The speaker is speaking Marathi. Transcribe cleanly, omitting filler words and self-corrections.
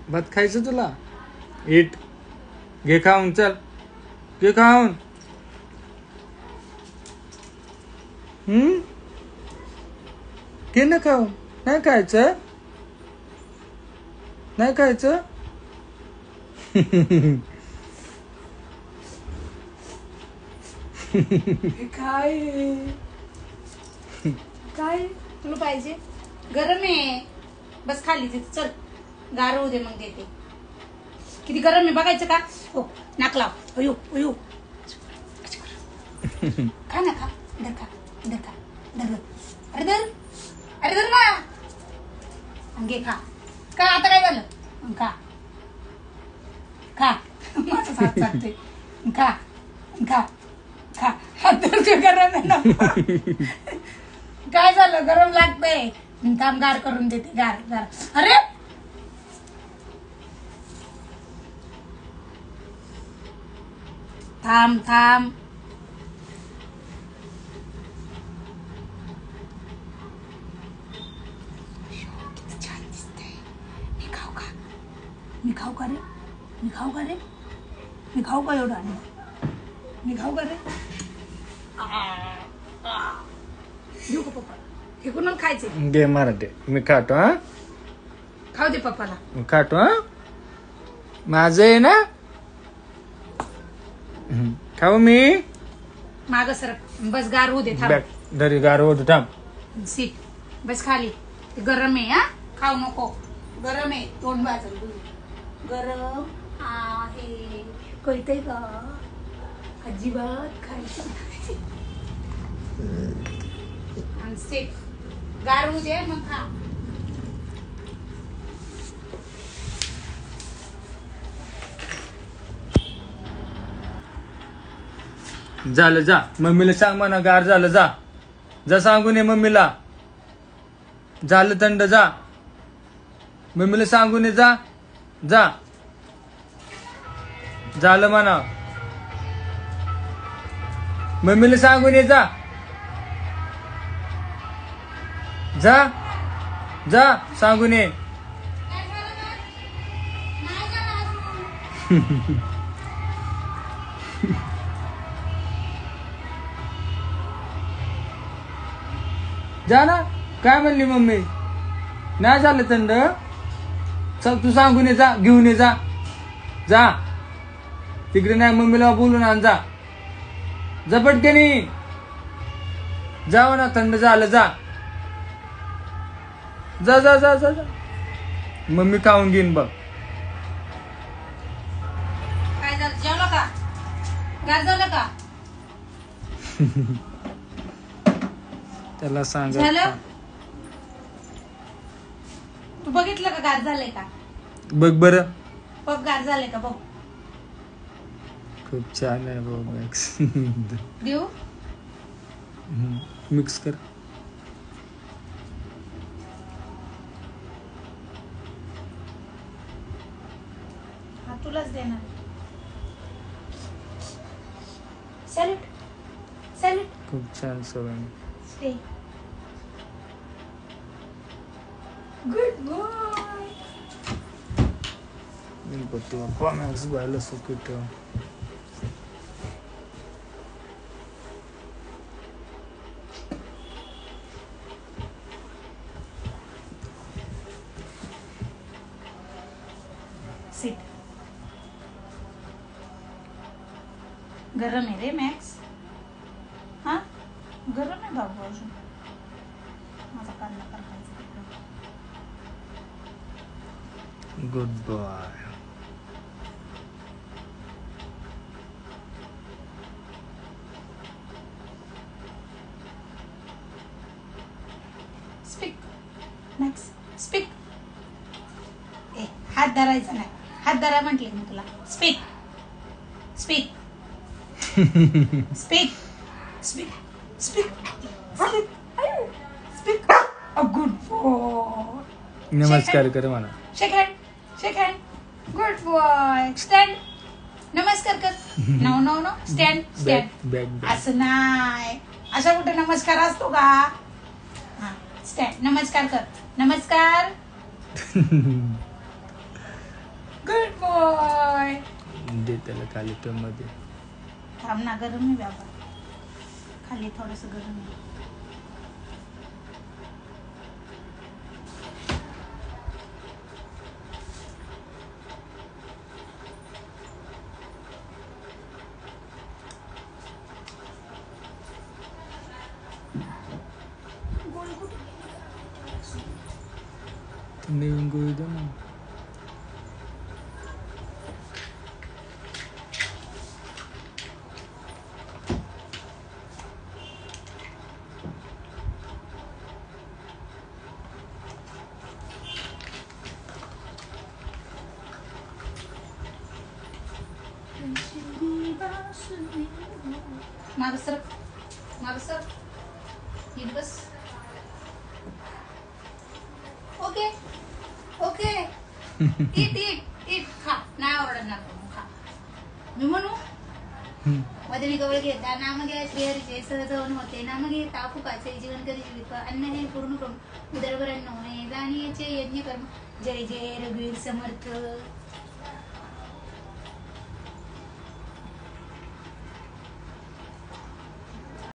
भात खायचं तुला? इट घे खाऊन, चल घे खाऊन. घे ना खाऊन. नाही खायचं? नाही खायचं? काय काय तुला पाहिजे? गरम आहे. बस खाली तिथे, चल गार होऊ दे मग देते. किती गरम आहे बघायचं का? हो नाक लाव. अयो अयो खा ना, खा धर, खा धर, खा धर. अरे धर, अरे धर ना. घे खा. का आता काय झालं? खा खा. माझा हात चालतोय. खा खा खा. हात धरतोय. गरम आहे ना. काय झालं? गरम लागतंय. थांब गार करून देते. गार गार. अरे थांब थांब. छान दिसतंय. मी खाऊ का? मी खाऊ का रे? मी खाऊ का रे? मी खाऊ का एवढं? मी खाऊ का रे? देऊ का पप्पा? हे कोणाला खायचे? घे मराठी. मी खातो. हा खाऊ दे पप्पाला. मी खातो. हा माझं आहे ना. खाऊ मी. माग सर. बस गार होऊ दे. थांब. धरी गार होत. थांब. सीट. बस खाली. ते गरम आहे. हा खाऊ नको. गरम आहे. तोंड वाजल तुझं. गरम आहे. कळतंय का? अजिबात खायचं नाही. आणि सीट. गार होऊ दे मग खा. झालं, जा मम्मीला सांग म्हणा गार झालं. जा जा सांगून ये मम्मीला. झालं थंड. जा मम्मीला सांगून ये. जा जा. झालं म्हणा. मम्मीला सांगून ये. जा जा जा सांगून ये. जा ना. काय म्हणली मम्मी? नाही झालं थंड? चल तू सांगून ये. जा घेऊन ये. जा जा तिकडे. नाही मम्मीला बोलून आण. जा जा पटकनी. जाऊ ना. थंड झालं. जा जा जा जा जा. मम्मी खाऊन घेईन बघ. काय झालं? जेवलं का? गार झालं का? त्याला सांग. झालं? तू बघितलं का गार झालंय का? बघ बर. बघ गार झालंय का? बघ. खूप छान आहे बघ. मॅक्स. देऊ? मिक्स कर. हा तुलाच देणार. Salute salute. खूप छान सवय. Stay. Good boy. Ganpati Bappa Max बायला सुखी ठेव. सिट. गरम आहे रे मॅक्स. हा गरम आहे बाबू. अजून माझा कांदा करायचा. Good boy. Speak Max. Speak. ए हात धरायचा नाही. हात धरा म्हटले मी तुला. Speak speak speak speak speak speak. A good boy. नमस्कार कर मला. Shake hand. Shake hand. Good boy. Stand. नमस्कार कर. No no no. Stand stand. Bag. असं नाही. अशा कुठे नमस्कार असतो का? हा स्टँड. नमस्कार कर. नमस्कार. दे त्याला खाली तो मध्ये. थांब ना, गरम आहे बाबा, खाली थोडस गरम आहे. गोळी कुठे गेली? नवीन गोळी दे ना. मागं सरक, मागं सरक, नीट बस. Okay okay. इट खा, नाही ओरडणार पण खा. मी म्हणू मध्ये मी गवळ घेता नाम घ्या श्रीहरीचे सहजवन होते. नाम घेता फुकाचे जीवन करी जीवित अन्न हे पूर्ण करून उदरभरण होणे जाणीचे यज्ञ कर्म. जय जय रघुवीर समर्थ.